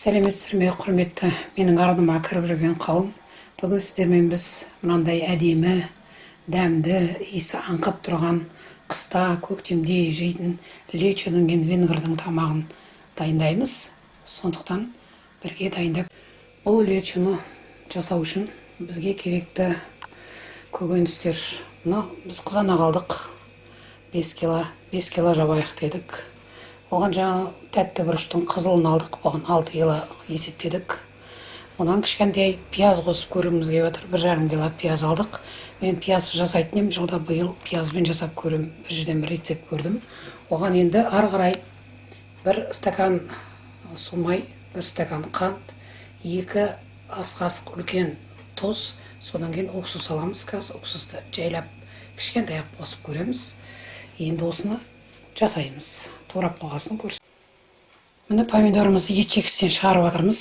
Сәлеметсіздер ме, құрметті менің ардыма кіріп жүрген қауым. Бүгін сіздермен біз мынандай әдемі, дәмді, иісі аңқып тұрған қыста, көктемде жейтін лечо деген венгрдің тамағын дайындаймыз. Сондықтан бірге дайындап. Бұл лечоны жасау үшін бізге керекті көкөністер. Біз қызанақ алдық. 5 кило жабайық дедік. Оған жаңа тәтті бұрыштың қызылын алдық, оған 6 кило есептедік. Онан кішкентай пияз қосып көруіміз келіп отыр. 1,5 кило пияз алдық. Мен пияз жасайтын едім, жылда биыл пиязбен жасап көрем. Bir жерден бір рецепт көрдім. Оған енді ары қарай 1 стакан су май, 1 стакан қант, 2 ас қасық үлкен тұз, содан кейін уксус аламыз. Қазір уксусты жайлап кішкентай қосып көреміз. Енді осыны жасаймыз. Турап қоғасын көрсін. Міне помидорымызды ет-жекістен шығарып жатырмыз.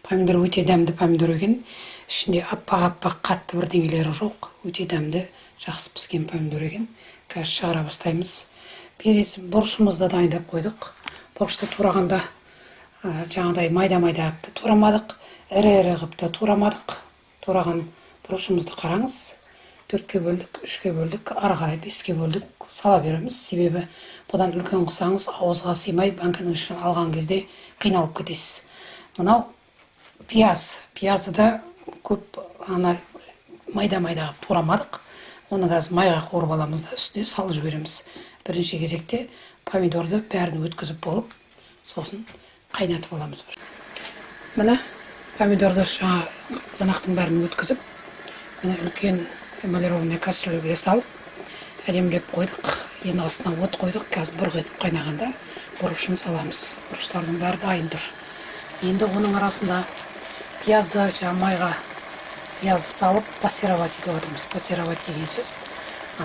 Помидор өте дәмді помидор екен. Ішінде аппақ қатты бірдеңелері жоқ. Өте дәмді, жақсы піскен помидор екен. Қазір шығара бастаймыз. Бересі бұрышымызды дайындап қойдық. Бұрышты турағанда жаңағыдай майда қыпты турамадық, ірі қыпты турамадық. Тураған бұрышымызды қараңыз. 4-ке бөлдік, 3-ке бөлдік, ары қарай 5-ке бөлдік сала береміз. Себебі бұдан үлкен қысаңыз ауызға сыймай, банканың ішін алған кезде қиналып кетесіз. Мынау пиязды да көп майда қып турамадық. Оны қазір майға қуырып аламыз да үстіне салып жібереміз. Бірінші кезекте помидорды бәрін өткізіп болып, сосын қайнатып аламыз. Міне помидорды жаңа қызанақтың бәрін өткізіп, міне үлкен эмалированный кастрюльге салып, әдемілеп қойдық. Енді астына от қойдық. Қазір бұрқ етіп қайнағанда бұрышын саламыз. Бұрыштардың бәрі дайын тұр. Енді оның арасында пиязды майға пиязды салып пассеровать етіп отырмыз. Пассеровать деген сөз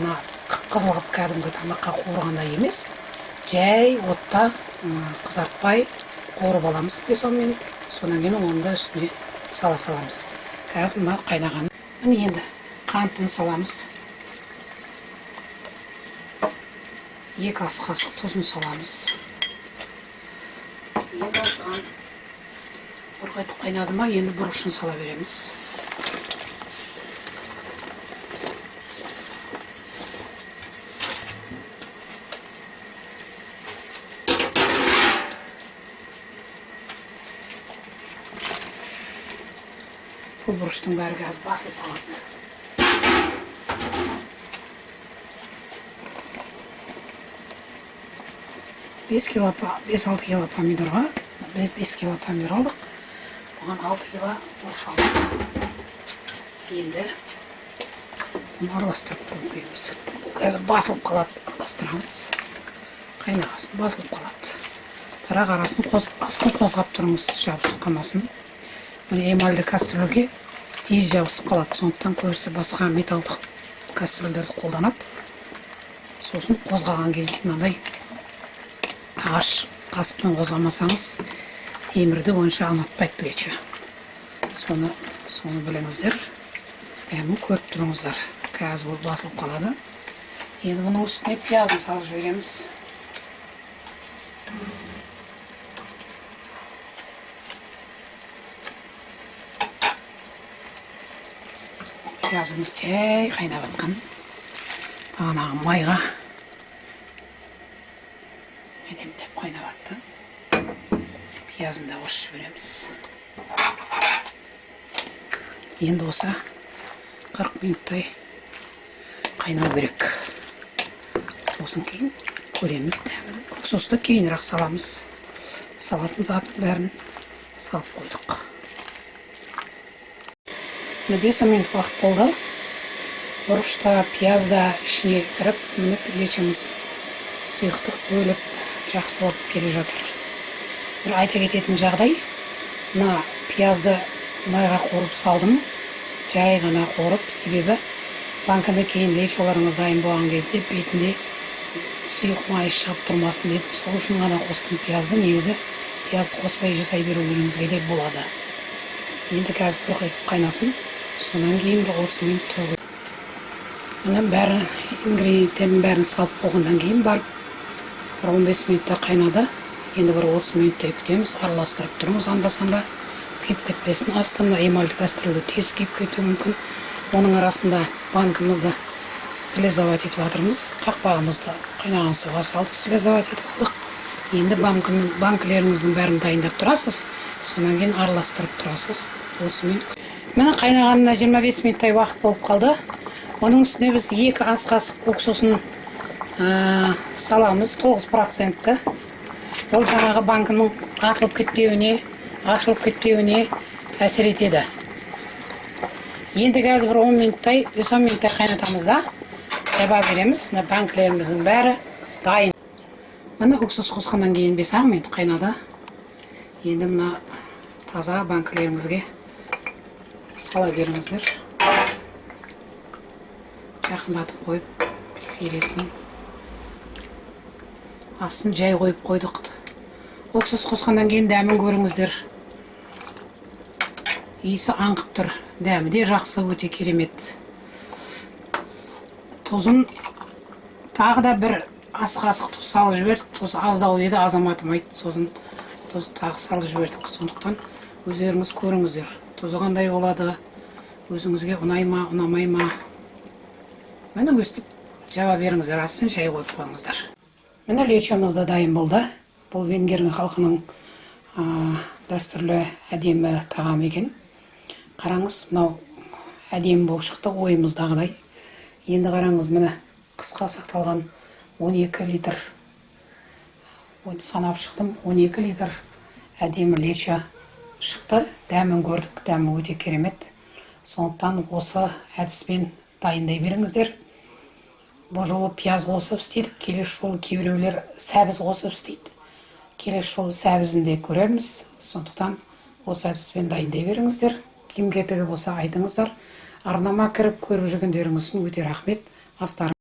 ана қып-қызыл қып кәдімгі тамаққа қуырғанда емес, жай отта қызартпай қуырып аламыз 5-10 минут. Содан кейін оны да үстіне сала саламыз. Қазір мына қайнаған. Міне енді қантын саламыз. 2 ас қасық тұзын саламыз. Енді осыған бұрқ етіп қайнады ма, енді бұрышын сала береміз. Бұл бұрыштың бәрі қазір басылып қалады. 5-6 кило помидорға 5 кило помидор алдық. Оған 6 кило бұрыш алдық. Енді оны араластырып қоймыз. Қазір басылып қалады. Араластырамыз. Қайнағасын басылып қалады. Бірақ астын қозғап тұрыңыз, жабысып қалмасын. Міне эмальді кастрюльге тез жабысып қалады. Сондықтан көбісі басқа металдық кастрюльдерді қолданады. Сосын қозғаған кезде мынандай ағаш қасықпен қозғамасаңыз, темірді онша ұнатпайды лечо. Соны біліңіздер. Дәмін көріп тұрыңыздар. Қазір бұл басылып қалады. Енді бұның үстіне пиязын салып жібереміз. Пиязымыз жай қайнап жатқан. Бағанағы майға әдемілеп қайнап жатты. Пиязын да қосып жібереміз. Енді осы 40 минуттай қайнау керек. Сосын кейін көреміз дәмін. Уксусты кейінірек саламыз. Салатын затын бәрін салып қойдық. 5 минут уақыт болды. Бұрышта, пиязда ішіне кіріп, мініп лечомыз сұйықтық бөліп жақсы болып келе жатыр. Бір айта кететін жағдай, мына пиязды майға қуырып салдым. Жай ғана қуырып, себебі банкада кейін лечоларыңыз дайын болған кезде бетінде сұйық май шығып тұрмасын деп, сол үшін ғана қостым пиязды. Негізі пиязды қоспай жасай берулеріңізге де болады. Енді қазір бұрқ етіп қайнасын. Сонан кейін 30 минут тұру. Мына бәрі ингредиенттердің бәрін салып болғаннан кейін барып 15 минутта қайнады. Енді бір 30 минуттай күтеміз, араластырып тұрмыз анда-санда. Күйіп кетпесін. Астында эмальді кастрюля тез күйіп кетуі мүмкін. Оның арасында банкымызды стилизовать етіп жатырмыз. Қақпағымызды қайнаған суға салдық, стилизовать етіп алдық. Енді банкілеріңіздің бәрін дайындап тұрасыз, сонан кейін араластырып тұрасыз. 30 минут. Міне қайнағанына 25 минуттай уақыт болып қалды. Оның үстіне біз 2 ас қасық уксусын саламыз, 9%. Ол жаңағы банкының ашылып кетпеуіне әсер етеді. Енді қазір бір 10 минуттай қайнатамыз да, жаба береміз. Банкілеріміздің бәрі дайын. Міне уксус қосқаннан кейін 5 минут қайнады. Енді мына таза банкілерімізге сала беріңіздер. Жақындатып қойып еретсін. Астын жай қойып қойдық. Уксус қосқаннан кейін дәмін көріңіздер. Иісі аңқып тұр. Дәмі де жақсы, өте керемет. Тұзын тағы да бір ас қасық тұз салып жібердік. Тұз аздау деді, азаматым айтты. Сосын тұз тағы салып жібердік. Сондықтан өздеріңіз көріңіздер. Тұзы қандай болады, өзіңізге ұнай ма, ұнамай ма. Мені өстіп жаба беріңіздер, астын жай қойып қойыңыздар. Міне лечамыз да дайын болды. Бұл венгер халқының дәстүрлі әдемі тағам екен. Қараңыз, мынау әдемі болып шықты, ойымыздағыдай. Енді қараңыз, міне қысқа сақталған 12 литр санап шықтым. 12 литр әдемі леча шықты. Дәмін көрдік, дәмі өте керемет. Сондықтан осы әдіспен дайындай беріңіздер. Бұл жолы пияз қосып істедік, келесі жолы кейбіреулер сәбіз қосып істейді. Келесі жолы сәбізін де көрерміз. Сондықтан осы әдіспен дайындай беріңіздер. Кім кетігі болса айтыңыздар. Арнама кіріп көріп жүргендеріңіз үшін өте рахмет. Астарың